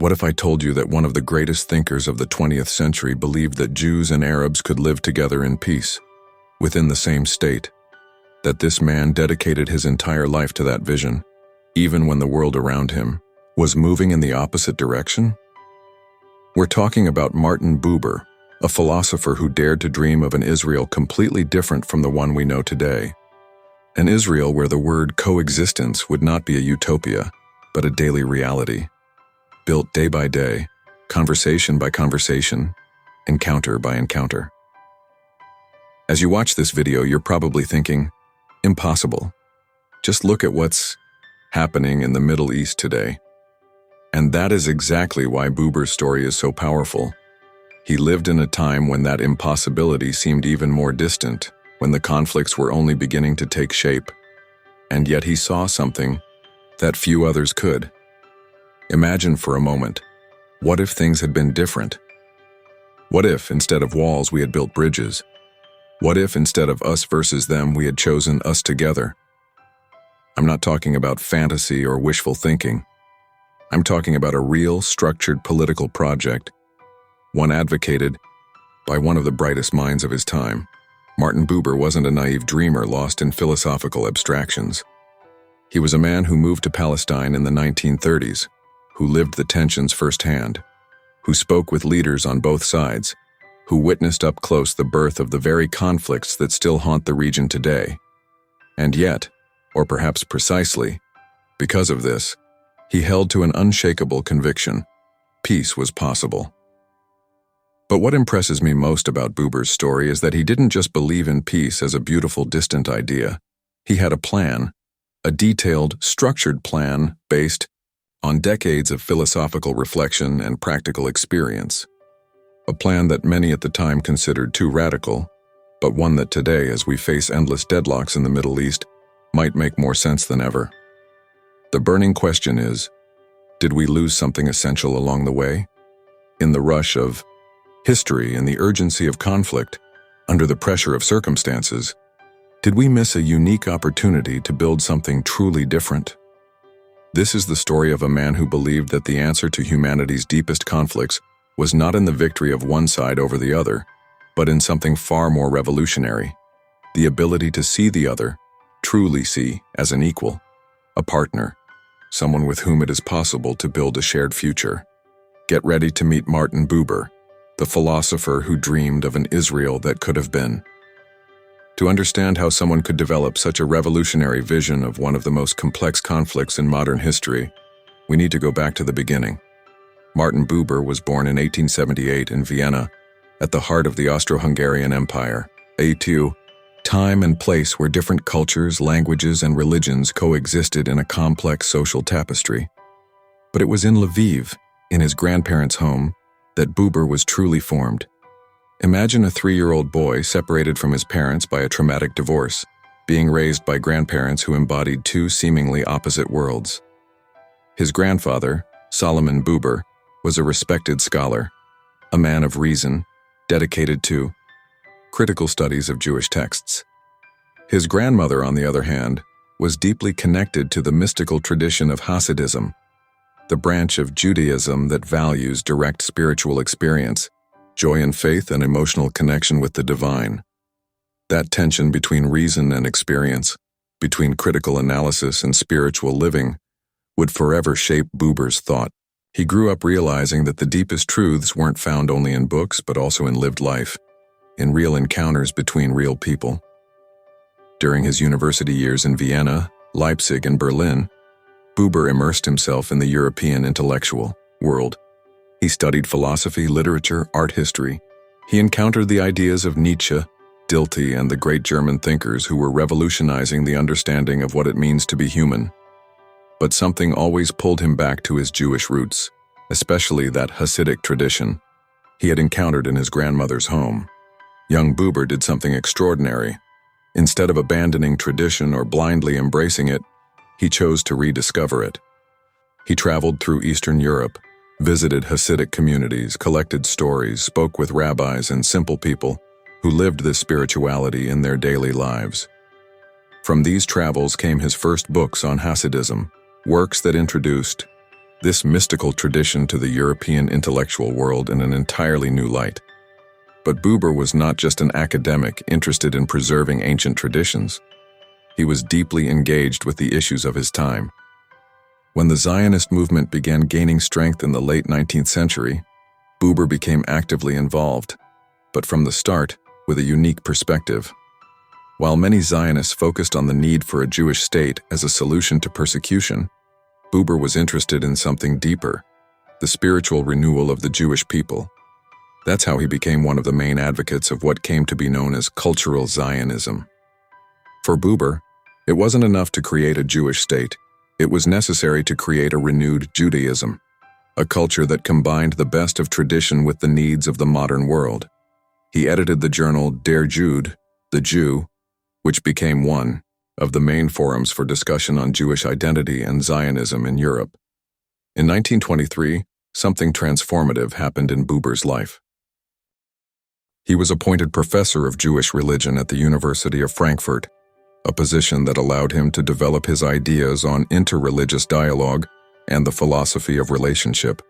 What if I told you that one of the greatest thinkers of the 20th century believed that Jews and Arabs could live together in peace, within the same state? That this man dedicated his entire life to that vision, even when the world around him was moving in the opposite direction? We're talking about Martin Buber, a philosopher who dared to dream of an Israel completely different from the one we know today. An Israel where the word coexistence would not be a utopia, but a daily reality, built day by day, conversation by conversation, encounter by encounter. As you watch this video, you're probably thinking, impossible. Just look at what's happening in the Middle East today. And that is exactly why Buber's story is so powerful. He lived in a time when that impossibility seemed even more distant, when the conflicts were only beginning to take shape. And yet he saw something that few others could. Imagine for a moment, what if things had been different? What if, instead of walls, we had built bridges? What if, instead of us versus them, we had chosen us together? I'm not talking about fantasy or wishful thinking. I'm talking about a real, structured political project, one advocated by one of the brightest minds of his time. Martin Buber wasn't a naive dreamer lost in philosophical abstractions. He was a man who moved to Palestine in the 1930s, who lived the tensions firsthand, who spoke with leaders on both sides, who witnessed up close the birth of the very conflicts that still haunt the region today. And yet, or perhaps precisely, because of this, he held to an unshakable conviction: peace was possible. But what impresses me most about Buber's story is that he didn't just believe in peace as a beautiful, distant idea. He had a plan, a detailed, structured plan based on decades of philosophical reflection and practical experience. A plan that many at the time considered too radical, but one that today, as we face endless deadlocks in the Middle East, might make more sense than ever. The burning question is, did we lose something essential along the way? In the rush of history and the urgency of conflict, under the pressure of circumstances, did we miss a unique opportunity to build something truly different? This is the story of a man who believed that the answer to humanity's deepest conflicts was not in the victory of one side over the other, but in something far more revolutionary: the ability to see the other, truly see, as an equal, a partner, someone with whom it is possible to build a shared future. Get ready to meet Martin Buber, the philosopher who dreamed of an Israel that could have been. To understand how someone could develop such a revolutionary vision of one of the most complex conflicts in modern history, we need to go back to the beginning. Martin Buber was born in 1878 in Vienna, at the heart of the Austro-Hungarian Empire, a time and place where different cultures, languages, and religions coexisted in a complex social tapestry. But it was in Lviv, in his grandparents' home, that Buber was truly formed. Imagine a 3-year-old boy separated from his parents by a traumatic divorce, being raised by grandparents who embodied two seemingly opposite worlds. His grandfather, Solomon Buber, was a respected scholar, a man of reason, dedicated to critical studies of Jewish texts. His grandmother, on the other hand, was deeply connected to the mystical tradition of Hasidism, the branch of Judaism that values direct spiritual experience, joy in faith, and emotional connection with the divine. That tension between reason and experience, between critical analysis and spiritual living, would forever shape Buber's thought. He grew up realizing that the deepest truths weren't found only in books, but also in lived life, in real encounters between real people. During his university years in Vienna, Leipzig, and Berlin, Buber immersed himself in the European intellectual world. He studied philosophy, literature, art history. He encountered the ideas of Nietzsche, Dilthey, and the great German thinkers who were revolutionizing the understanding of what it means to be human. But something always pulled him back to his Jewish roots, especially that Hasidic tradition he had encountered in his grandmother's home. Young Buber did something extraordinary. Instead of abandoning tradition or blindly embracing it, he chose to rediscover it. He traveled through Eastern Europe, visited Hasidic communities, collected stories, spoke with rabbis and simple people who lived this spirituality in their daily lives. From these travels came his first books on Hasidism, works that introduced this mystical tradition to the European intellectual world in an entirely new light. But Buber was not just an academic interested in preserving ancient traditions. He was deeply engaged with the issues of his time. When the Zionist movement began gaining strength in the late 19th century, Buber became actively involved, but from the start, with a unique perspective. While many Zionists focused on the need for a Jewish state as a solution to persecution, Buber was interested in something deeper, the spiritual renewal of the Jewish people. That's how he became one of the main advocates of what came to be known as cultural Zionism. For Buber, it wasn't enough to create a Jewish state. It was necessary to create a renewed Judaism, a culture that combined the best of tradition with the needs of the modern world. He edited the journal Der Jude, the Jew, which became one of the main forums for discussion on Jewish identity and Zionism in Europe. In 1923, something transformative happened in Buber's life. He was appointed professor of Jewish religion at the University of Frankfurt, a position that allowed him to develop his ideas on interreligious dialogue and the philosophy of relationship.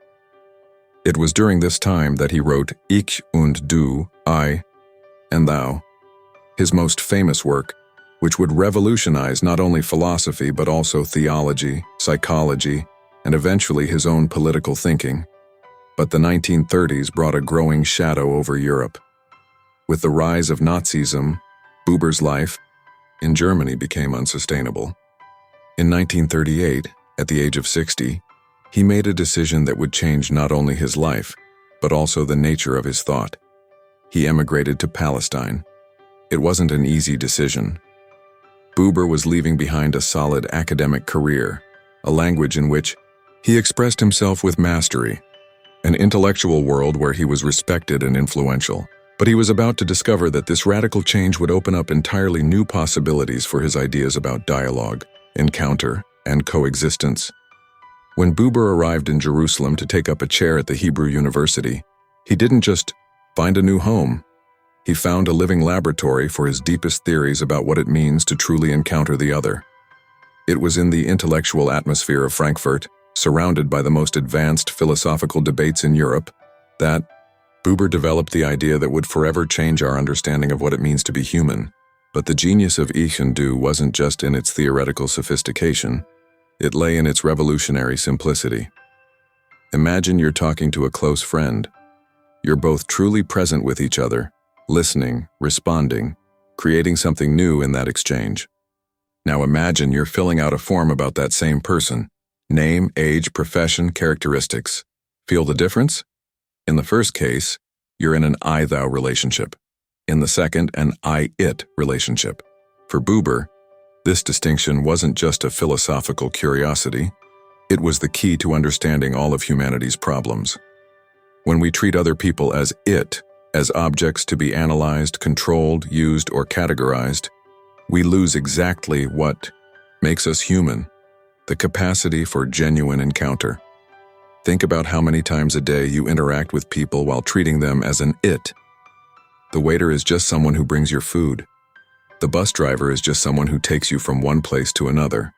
It was during this time that he wrote Ich und Du, I and Thou, his most famous work, which would revolutionize not only philosophy but also theology, psychology, and eventually his own political thinking. But the 1930s brought a growing shadow over Europe. With the rise of Nazism, Buber's life in Germany became unsustainable. In 1938, at the age of 60, he made a decision that would change not only his life, but also the nature of his thought. He emigrated to Palestine. It wasn't an easy decision. Buber was leaving behind a solid academic career, a language in which he expressed himself with mastery, an intellectual world where he was respected and influential. But he was about to discover that this radical change would open up entirely new possibilities for his ideas about dialogue, encounter, and coexistence. When Buber arrived in Jerusalem to take up a chair at the Hebrew University, he didn't just find a new home. He found a living laboratory for his deepest theories about what it means to truly encounter the other. It was in the intellectual atmosphere of Frankfurt, surrounded by the most advanced philosophical debates in Europe, that Buber developed the idea that would forever change our understanding of what it means to be human. But the genius of Ich und Du wasn't just in its theoretical sophistication. It lay in its revolutionary simplicity. Imagine you're talking to a close friend. You're both truly present with each other, listening, responding, creating something new in that exchange. Now imagine you're filling out a form about that same person. Name, age, profession, characteristics. Feel the difference? In the first case, you're in an I-thou relationship. In the second, an I-it relationship. For Buber, this distinction wasn't just a philosophical curiosity. It was the key to understanding all of humanity's problems. When we treat other people as it, as objects to be analyzed, controlled, used, or categorized, we lose exactly what makes us human, the capacity for genuine encounter. Think about how many times a day you interact with people while treating them as an it. The waiter is just someone who brings your food. The bus driver is just someone who takes you from one place to another.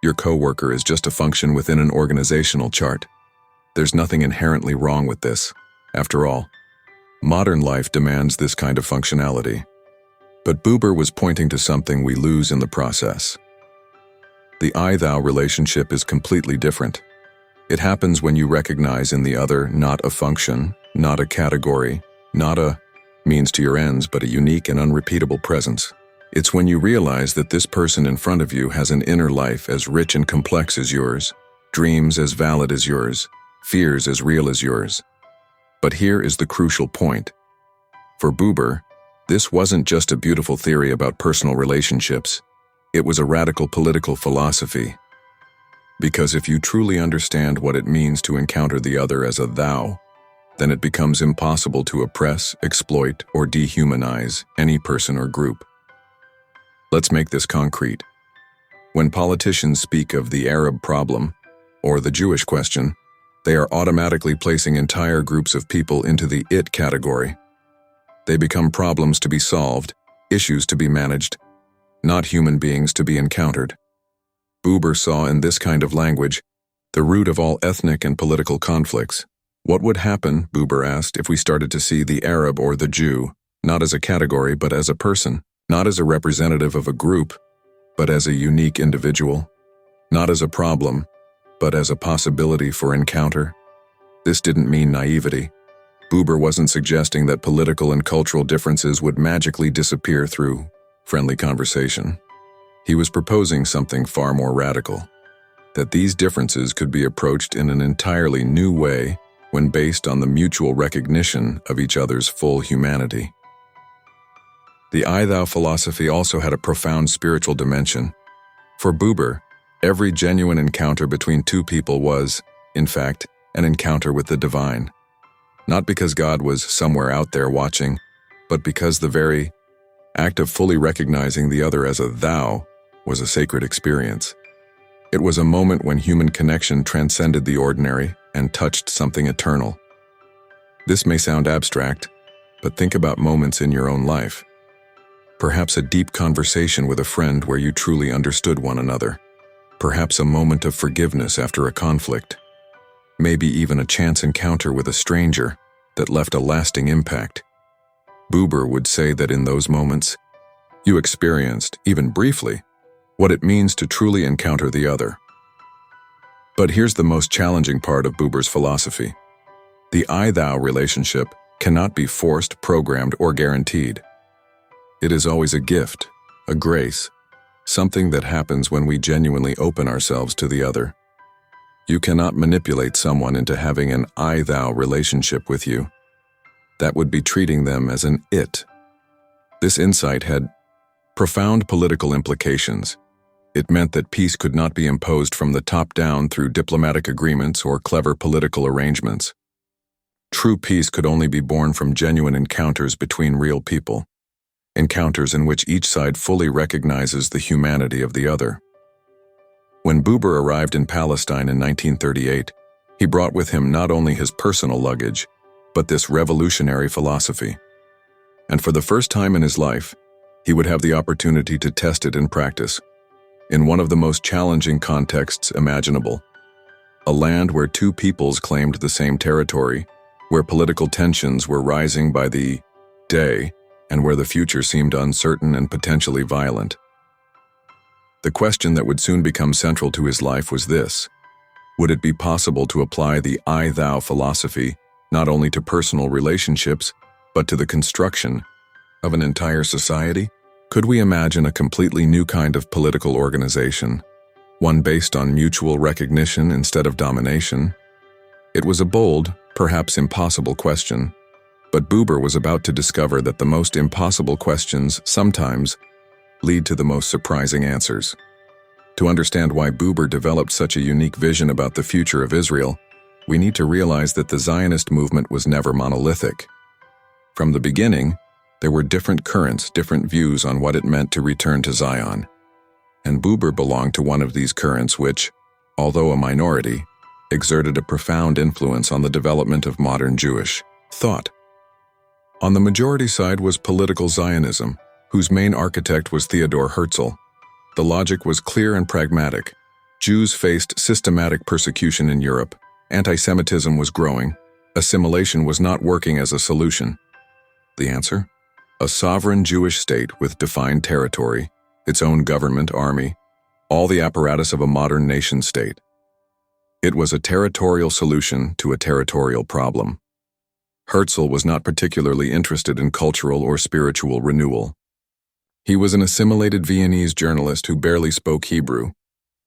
Your coworker is just a function within an organizational chart. There's nothing inherently wrong with this. After all, modern life demands this kind of functionality. But Buber was pointing to something we lose in the process. The I-thou relationship is completely different. It happens when you recognize in the other not a function, not a category, not a means to your ends, but a unique and unrepeatable presence. It's when you realize that this person in front of you has an inner life as rich and complex as yours, dreams as valid as yours, fears as real as yours. But here is the crucial point. For Buber, this wasn't just a beautiful theory about personal relationships. It was a radical political philosophy. Because if you truly understand what it means to encounter the other as a thou, then it becomes impossible to oppress, exploit, or dehumanize any person or group. Let's make this concrete. When politicians speak of the Arab problem or the Jewish question, they are automatically placing entire groups of people into the it category. They become problems to be solved, issues to be managed, not human beings to be encountered. Buber saw in this kind of language the root of all ethnic and political conflicts. What would happen, Buber asked, if we started to see the Arab or the Jew, not as a category but as a person, not as a representative of a group, but as a unique individual, not as a problem, but as a possibility for encounter? This didn't mean naivety. Buber wasn't suggesting that political and cultural differences would magically disappear through friendly conversation. He was proposing something far more radical, that these differences could be approached in an entirely new way when based on the mutual recognition of each other's full humanity. The I-thou philosophy also had a profound spiritual dimension. For Buber, every genuine encounter between two people was, in fact, an encounter with the divine. Not because God was somewhere out there watching, but because the very act of fully recognizing the other as a thou was a sacred experience. It was a moment when human connection transcended the ordinary and touched something eternal. This may sound abstract, but think about moments in your own life. Perhaps a deep conversation with a friend where you truly understood one another. Perhaps a moment of forgiveness after a conflict. Maybe even a chance encounter with a stranger that left a lasting impact. Buber would say that in those moments, you experienced, even briefly, what it means to truly encounter the other. But here's the most challenging part of Buber's philosophy. The I-thou relationship cannot be forced, programmed, or guaranteed. It is always a gift, a grace, something that happens when we genuinely open ourselves to the other. You cannot manipulate someone into having an I-thou relationship with you. That would be treating them as an it. This insight had profound political implications. It meant that peace could not be imposed from the top down through diplomatic agreements or clever political arrangements. True peace could only be born from genuine encounters between real people, encounters in which each side fully recognizes the humanity of the other. When Buber arrived in Palestine in 1938, he brought with him not only his personal luggage, but this revolutionary philosophy. And for the first time in his life, he would have the opportunity to test it in practice, in one of the most challenging contexts imaginable. A land where two peoples claimed the same territory, where political tensions were rising by the day, and where the future seemed uncertain and potentially violent. The question that would soon become central to his life was this: would it be possible to apply the I-thou philosophy not only to personal relationships, but to the construction of an entire society? Could we imagine a completely new kind of political organization, one based on mutual recognition instead of domination? It was a bold, perhaps impossible question, but Buber was about to discover that the most impossible questions sometimes lead to the most surprising answers. To understand why Buber developed such a unique vision about the future of Israel, we need to realize that the Zionist movement was never monolithic. From the beginning, there were different currents, different views on what it meant to return to Zion. And Buber belonged to one of these currents which, although a minority, exerted a profound influence on the development of modern Jewish thought. On the majority side was political Zionism, whose main architect was Theodor Herzl. The logic was clear and pragmatic. Jews faced systematic persecution in Europe. Anti-Semitism was growing. Assimilation was not working as a solution. The answer? A sovereign Jewish state with defined territory, its own government, army, all the apparatus of a modern nation-state. It was a territorial solution to a territorial problem. Herzl was not particularly interested in cultural or spiritual renewal. He was an assimilated Viennese journalist who barely spoke Hebrew.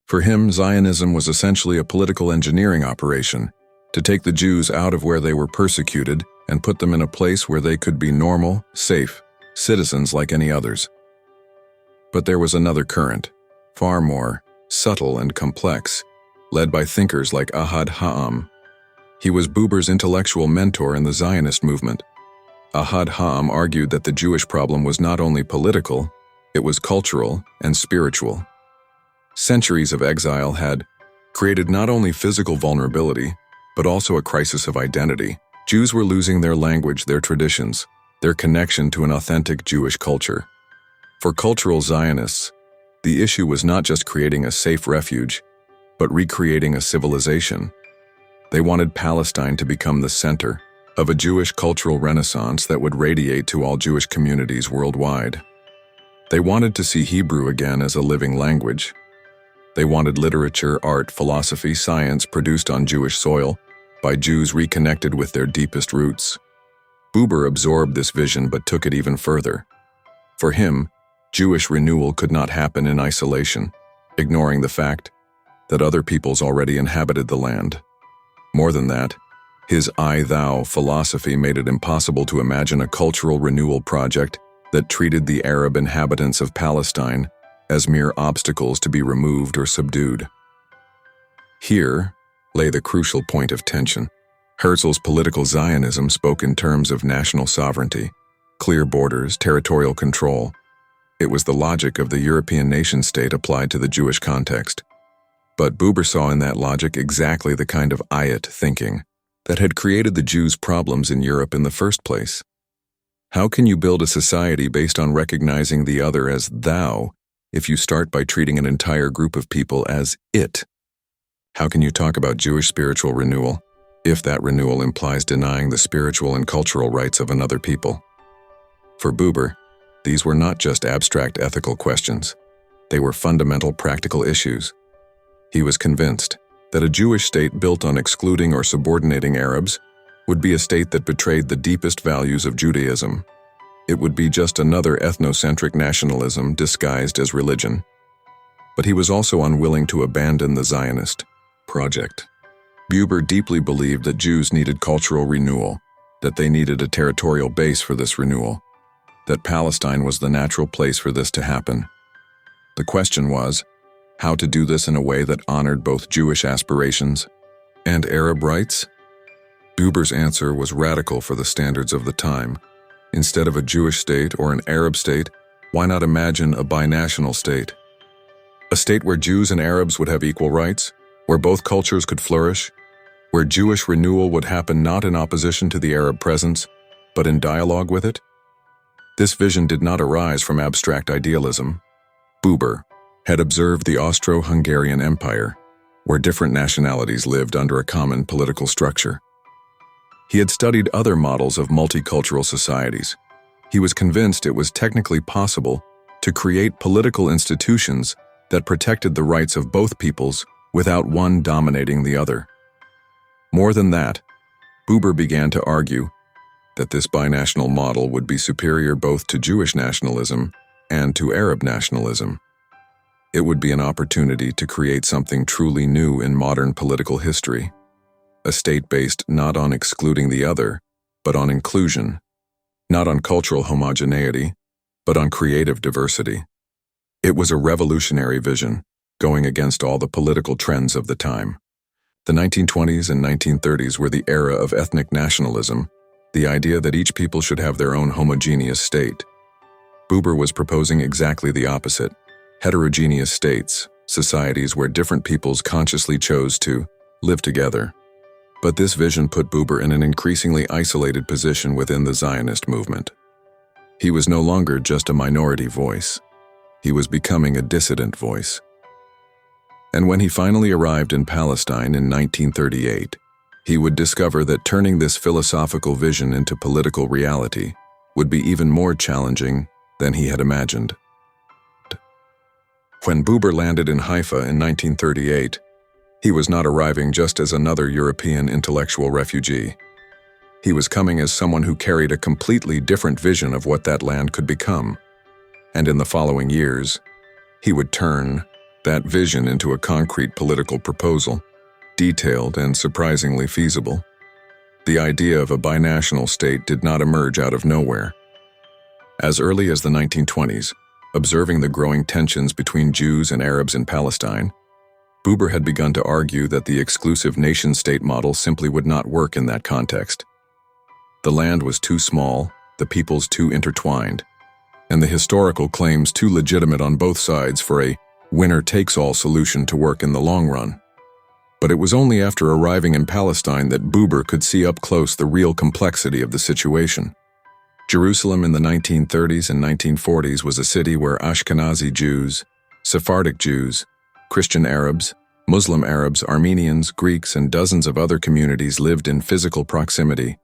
For him, Zionism was essentially a political engineering operation to take the Jews out of where they were persecuted and put them in a place where they could be normal, safe citizens like any others. But there was another current, far more subtle and complex, led by thinkers like Ahad Ha'am. He was Buber's intellectual mentor in the Zionist movement. Ahad Ha'am argued that the Jewish problem was not only political, it was cultural and spiritual. Centuries of exile had created not only physical vulnerability, but also a crisis of identity. Jews were losing their language, their traditions, their connection to an authentic Jewish culture. For cultural Zionists, the issue was not just creating a safe refuge, but recreating a civilization. They wanted Palestine to become the center of a Jewish cultural renaissance that would radiate to all Jewish communities worldwide. They wanted to see Hebrew again as a living language. They wanted literature, art, philosophy, science produced on Jewish soil by Jews reconnected with their deepest roots. Buber absorbed this vision but took it even further. For him, Jewish renewal could not happen in isolation, ignoring the fact that other peoples already inhabited the land. More than that, his I-thou philosophy made it impossible to imagine a cultural renewal project that treated the Arab inhabitants of Palestine as mere obstacles to be removed or subdued. Here lay the crucial point of tension. Herzl's political Zionism spoke in terms of national sovereignty, clear borders, territorial control. It was the logic of the European nation-state applied to the Jewish context. But Buber saw in that logic exactly the kind of ayat thinking that had created the Jews' problems in Europe in the first place. How can you build a society based on recognizing the other as thou if you start by treating an entire group of people as it? How can you talk about Jewish spiritual renewal if that renewal implies denying the spiritual and cultural rights of another people? For Buber, these were not just abstract ethical questions. They were fundamental practical issues. He was convinced that a Jewish state built on excluding or subordinating Arabs would be a state that betrayed the deepest values of Judaism. It would be just another ethnocentric nationalism disguised as religion. But he was also unwilling to abandon the Zionist project. Buber deeply believed that Jews needed cultural renewal, that they needed a territorial base for this renewal, that Palestine was the natural place for this to happen. The question was, how to do this in a way that honored both Jewish aspirations and Arab rights? Buber's answer was radical for the standards of the time. Instead of a Jewish state or an Arab state, why not imagine a binational state? A state where Jews and Arabs would have equal rights, where both cultures could flourish, where Jewish renewal would happen not in opposition to the Arab presence, but in dialogue with it? This vision did not arise from abstract idealism. Buber had observed the Austro-Hungarian Empire, where different nationalities lived under a common political structure. He had studied other models of multicultural societies. He was convinced it was technically possible to create political institutions that protected the rights of both peoples without one dominating the other. More than that, Buber began to argue that this binational model would be superior both to Jewish nationalism and to Arab nationalism. It would be an opportunity to create something truly new in modern political history, a state based not on excluding the other, but on inclusion, not on cultural homogeneity, but on creative diversity. It was a revolutionary vision, going against all the political trends of the time. The 1920s and 1930s were the era of ethnic nationalism, the idea that each people should have their own homogeneous state. Buber was proposing exactly the opposite: heterogeneous states, societies where different peoples consciously chose to live together. But this vision put Buber in an increasingly isolated position within the Zionist movement. He was no longer just a minority voice. He was becoming a dissident voice. And when he finally arrived in Palestine in 1938, he would discover that turning this philosophical vision into political reality would be even more challenging than he had imagined. When Buber landed in Haifa in 1938, he was not arriving just as another European intellectual refugee. He was coming as someone who carried a completely different vision of what that land could become. And in the following years, he would turn that vision into a concrete political proposal, detailed and surprisingly feasible. The idea of a binational state did not emerge out of nowhere. As early as the 1920s, observing the growing tensions between Jews and Arabs in Palestine, Buber had begun to argue that the exclusive nation-state model simply would not work in that context. The land was too small, the peoples too intertwined, and the historical claims too legitimate on both sides for a winner-takes-all solution to work in the long run. But it was only after arriving in Palestine that Buber could see up close the real complexity of the situation. Jerusalem in the 1930s and 1940s was a city where Ashkenazi Jews, Sephardic Jews, Christian Arabs, Muslim Arabs, Armenians, Greeks, and dozens of other communities lived in physical proximity,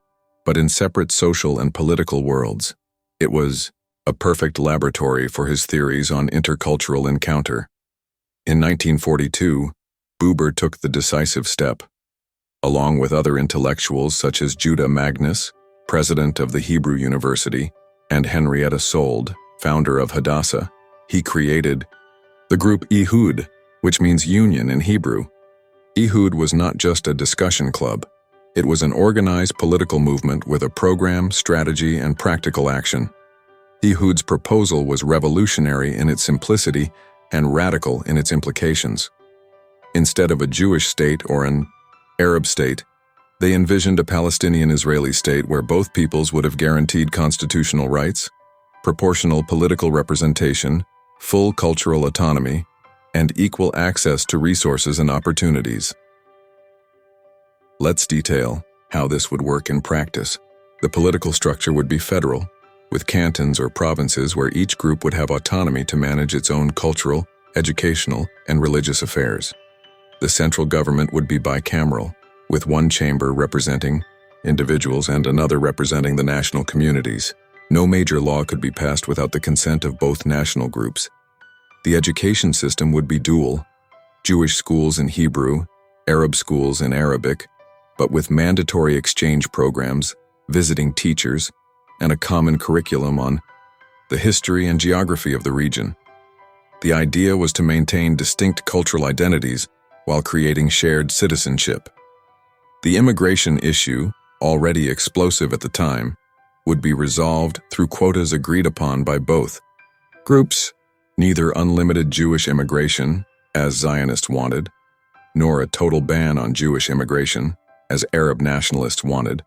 but in separate social and political worlds. It was a perfect laboratory for his theories on intercultural encounter. In 1942, Buber took the decisive step. Along with other intellectuals such as Judah Magnus, president of the Hebrew University, and Henrietta Sold, founder of Hadassah, he created the group Ehud, which means union in Hebrew. Ehud was not just a discussion club. It was an organized political movement with a program, strategy, and practical action. Ehud's proposal was revolutionary in its simplicity and radical in its implications. Instead of a Jewish state or an Arab state, they envisioned a Palestinian-Israeli state where both peoples would have guaranteed constitutional rights, proportional political representation, full cultural autonomy, and equal access to resources and opportunities. Let's detail how this would work in practice. The political structure would be federal, with cantons or provinces where each group would have autonomy to manage its own cultural, educational, and religious affairs. The central government would be bicameral, with one chamber representing individuals and another representing the national communities. No major law could be passed without the consent of both national groups. The education system would be dual, Jewish schools in Hebrew, Arab schools in Arabic, but with mandatory exchange programs, visiting teachers, and a common curriculum on the history and geography of the region. The idea was to maintain distinct cultural identities while creating shared citizenship. The immigration issue, already explosive at the time, would be resolved through quotas agreed upon by both groups, neither unlimited Jewish immigration, as Zionists wanted, nor a total ban on Jewish immigration, as Arab nationalists wanted,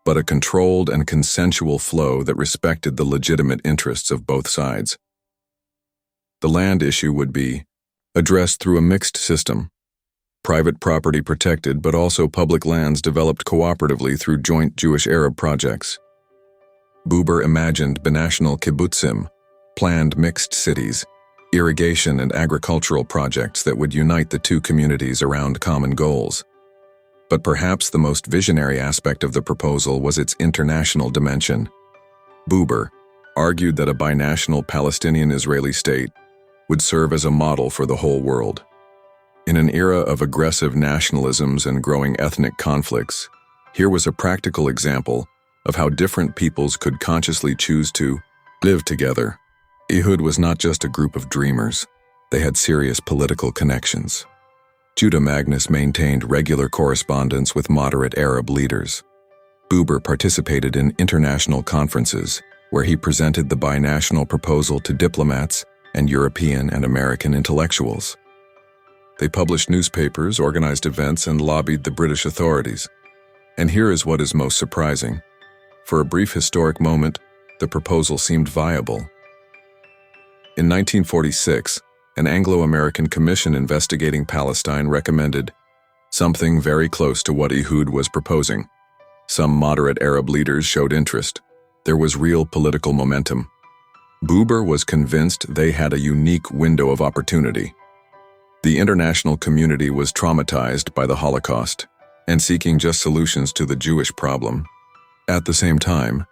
but a controlled and consensual flow that respected the legitimate interests of both sides. The land issue would be addressed through a mixed system, private property protected but also public lands developed cooperatively through joint Jewish-Arab projects. Buber imagined binational kibbutzim, planned mixed cities, irrigation and agricultural projects that would unite the two communities around common goals. But perhaps the most visionary aspect of the proposal was its international dimension. Buber argued that a binational Palestinian-Israeli state would serve as a model for the whole world. In an era of aggressive nationalisms and growing ethnic conflicts, here was a practical example of how different peoples could consciously choose to live together. Ehud was not just a group of dreamers. They had serious political connections. Judah Magnus maintained regular correspondence with moderate Arab leaders. Buber participated in international conferences where he presented the binational proposal to diplomats and European and American intellectuals. They published newspapers, organized events, and lobbied the British authorities. And here is what is most surprising. For a brief historic moment, the proposal seemed viable. In 1946, an Anglo-American commission investigating Palestine recommended something very close to what Ehud was proposing. Some moderate Arab leaders showed interest. There was real political momentum. Buber was convinced they had a unique window of opportunity. The international community was traumatized by the Holocaust and seeking just solutions to the Jewish problem. At the same time,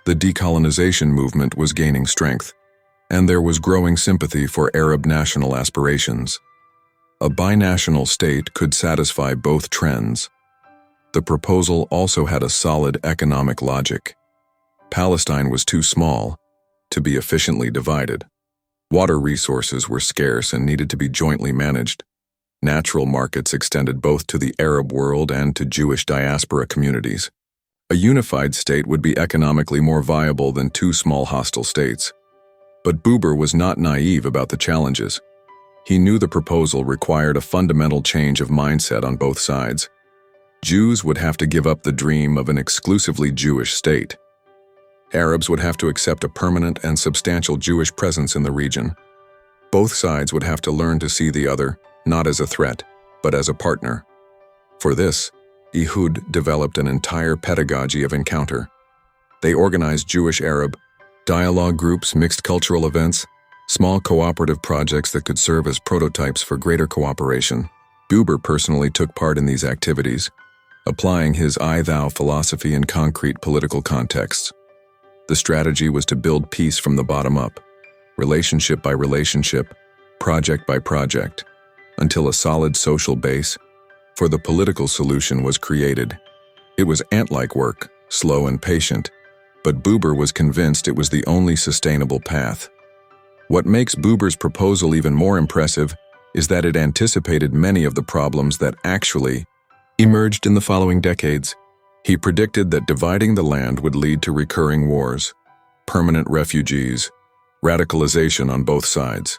the decolonization movement was gaining strength, and there was growing sympathy for Arab national aspirations. A binational state could satisfy both trends. The proposal also had a solid economic logic. Palestine was too small to be efficiently divided. Water resources were scarce and needed to be jointly managed. Natural markets extended both to the Arab world and to Jewish diaspora communities. A unified state would be economically more viable than two small hostile states. But Buber was not naive about the challenges. He knew the proposal required a fundamental change of mindset on both sides. Jews would have to give up the dream of an exclusively Jewish state. Arabs would have to accept a permanent and substantial Jewish presence in the region. Both sides would have to learn to see the other, not as a threat, but as a partner. For this, Ehud developed an entire pedagogy of encounter. They organized Jewish-Arab dialogue groups, mixed cultural events, small cooperative projects that could serve as prototypes for greater cooperation. Buber personally took part in these activities, applying his I-thou philosophy in concrete political contexts. The strategy was to build peace from the bottom up, relationship by relationship, project by project, until a solid social base for the political solution was created. It was ant-like work, slow and patient, but Buber was convinced it was the only sustainable path. What makes Buber's proposal even more impressive is that it anticipated many of the problems that actually emerged in the following decades. He predicted that dividing the land would lead to recurring wars, permanent refugees, radicalization on both sides.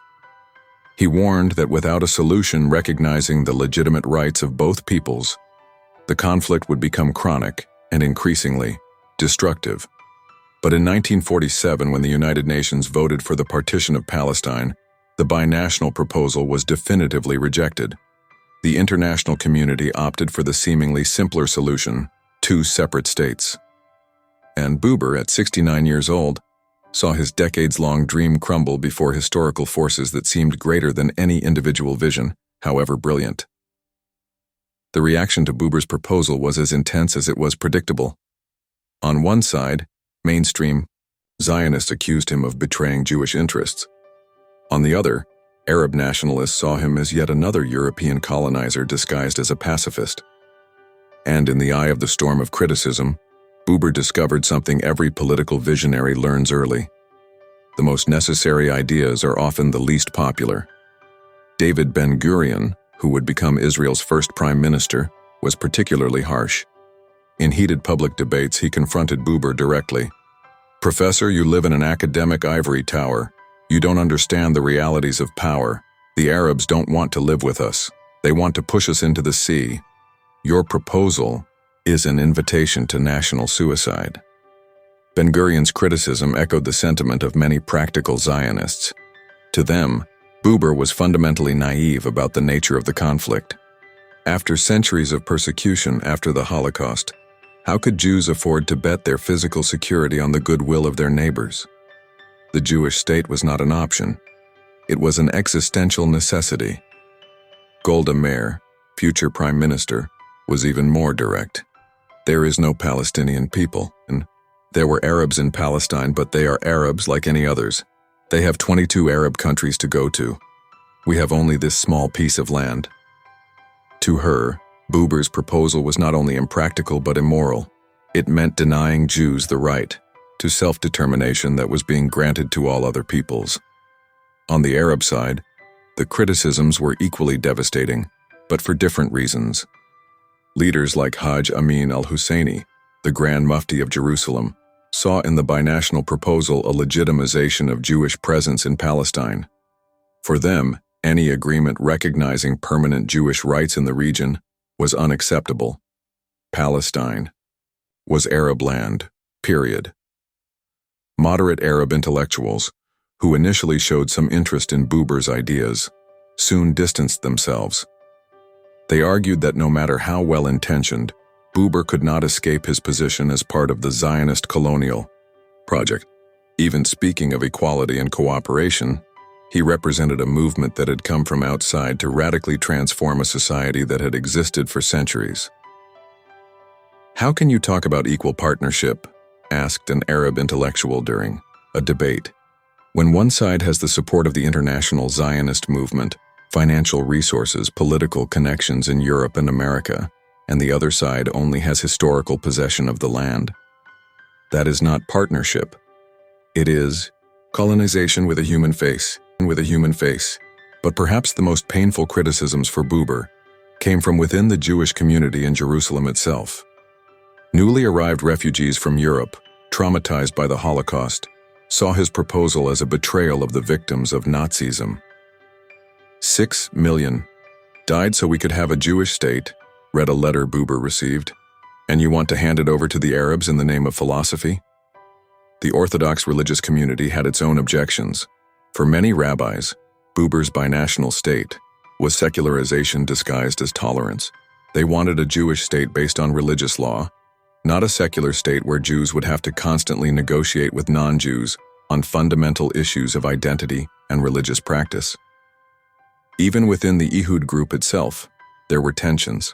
He warned that without a solution recognizing the legitimate rights of both peoples, the conflict would become chronic and increasingly destructive. But in 1947, when the United Nations voted for the partition of Palestine, the binational proposal was definitively rejected. The international community opted for the seemingly simpler solution, 2 separate states. And Buber, at 69 years old, saw his decades-long dream crumble before historical forces that seemed greater than any individual vision, however brilliant. The reaction to Buber's proposal was as intense as it was predictable. On one side, mainstream Zionists accused him of betraying Jewish interests. On the other, Arab nationalists saw him as yet another European colonizer disguised as a pacifist. And in the eye of the storm of criticism, Buber discovered something every political visionary learns early. The most necessary ideas are often the least popular. David Ben-Gurion, who would become Israel's first prime minister, was particularly harsh. In heated public debates, he confronted Buber directly. "Professor, you live in an academic ivory tower. You don't understand the realities of power. The Arabs don't want to live with us. They want to push us into the sea. Your proposal is an invitation to national suicide." Ben-Gurion's criticism echoed the sentiment of many practical Zionists. To them, Buber was fundamentally naive about the nature of the conflict. After centuries of persecution after the Holocaust, how could Jews afford to bet their physical security on the goodwill of their neighbors? The Jewish state was not an option. It was an existential necessity. Golda Meir, future prime minister, was even more direct. There is no Palestinian people. There were Arabs in Palestine, but they are Arabs like any others. They have 22 Arab countries to go to. We have only this small piece of land. To her, Buber's proposal was not only impractical but immoral. It meant denying Jews the right to self-determination that was being granted to all other peoples. On the Arab side, the criticisms were equally devastating, but for different reasons. Leaders like Hajj Amin al-Husseini, the Grand Mufti of Jerusalem, saw in the binational proposal a legitimization of Jewish presence in Palestine. For them, any agreement recognizing permanent Jewish rights in the region was unacceptable. Palestine was Arab land, period. Moderate Arab intellectuals, who initially showed some interest in Buber's ideas, soon distanced themselves. They argued that no matter how well-intentioned, Buber could not escape his position as part of the Zionist colonial project. Even speaking of equality and cooperation, he represented a movement that had come from outside to radically transform a society that had existed for centuries. "How can you talk about equal partnership?" asked an Arab intellectual during a debate, "when one side has the support of the international Zionist movement, financial resources, political connections in Europe and America, and the other side only has historical possession of the land? That is not partnership. It is colonization with a human face. But perhaps the most painful criticisms for Buber came from within the Jewish community in Jerusalem itself. Newly arrived refugees from Europe, traumatized by the Holocaust, saw his proposal as a betrayal of the victims of Nazism. 6 million died so we could have a Jewish state, read a letter Buber received, and you want to hand it over to the Arabs in the name of philosophy? The Orthodox religious community had its own objections. For many rabbis, Buber's binational state was secularization disguised as tolerance. They wanted a Jewish state based on religious law, not a secular state where Jews would have to constantly negotiate with non-Jews on fundamental issues of identity and religious practice. Even within the Ehud group itself, there were tensions.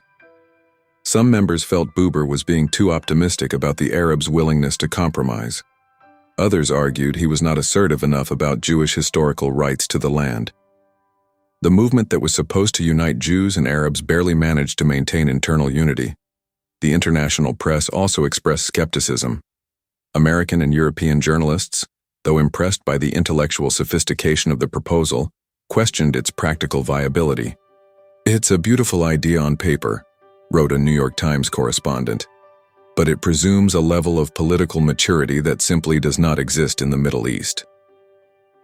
Some members felt Buber was being too optimistic about the Arabs' willingness to compromise. Others argued he was not assertive enough about Jewish historical rights to the land. The movement that was supposed to unite Jews and Arabs barely managed to maintain internal unity. The international press also expressed skepticism. American and European journalists, though impressed by the intellectual sophistication of the proposal, questioned its practical viability. "It's a beautiful idea on paper," wrote a New York Times correspondent, "but it presumes a level of political maturity that simply does not exist in the Middle East."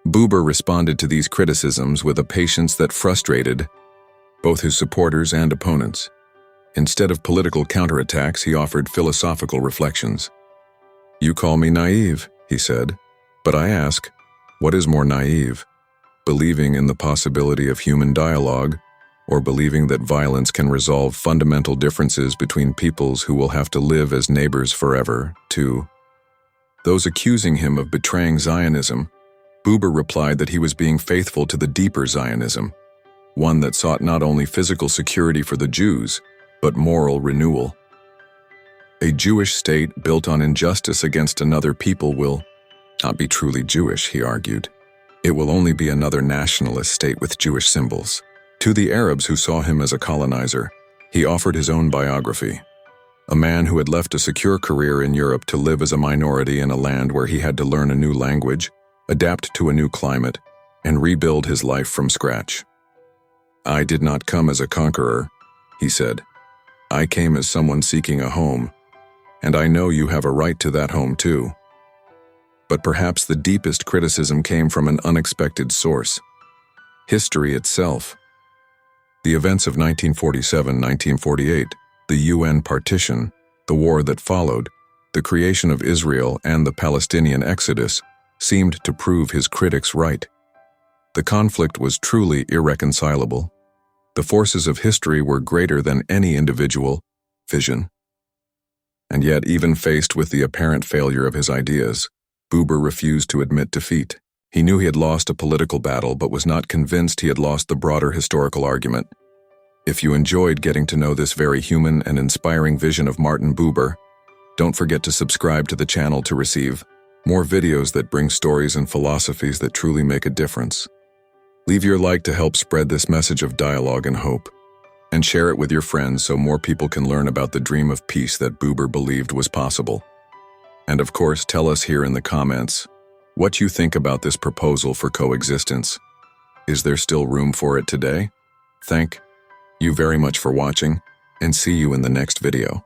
Buber responded to these criticisms with a patience that frustrated both his supporters and opponents. Instead of political counterattacks, he offered philosophical reflections. "You call me naive," he said, "but I ask, what is more naive? Believing in the possibility of human dialogue, or believing that violence can resolve fundamental differences between peoples who will have to live as neighbors forever, too?" Those accusing him of betraying Zionism, Buber replied that he was being faithful to the deeper Zionism, one that sought not only physical security for the Jews, but moral renewal. A Jewish state built on injustice against another people will not be truly Jewish, he argued. It will only be another nationalist state with Jewish symbols. To the Arabs who saw him as a colonizer, he offered his own biography. A man who had left a secure career in Europe to live as a minority in a land where he had to learn a new language, adapt to a new climate, and rebuild his life from scratch. "I did not come as a conqueror," he said. "I came as someone seeking a home, and I know you have a right to that home too." But perhaps the deepest criticism came from an unexpected source: history itself. The events of 1947-1948, the UN partition, the war that followed, the creation of Israel and the Palestinian exodus seemed to prove his critics right. The conflict was truly irreconcilable. The forces of history were greater than any individual vision. And yet, even faced with the apparent failure of his ideas, Buber refused to admit defeat. He knew he had lost a political battle, but was not convinced he had lost the broader historical argument. If you enjoyed getting to know this very human and inspiring vision of Martin Buber, don't forget to subscribe to the channel to receive more videos that bring stories and philosophies that truly make a difference. Leave your like to help spread this message of dialogue and hope, and share it with your friends so more people can learn about the dream of peace that Buber believed was possible. And of course, tell us here in the comments what you think about this proposal for coexistence. Is there still room for it today? Thank you very much for watching, and see you in the next video.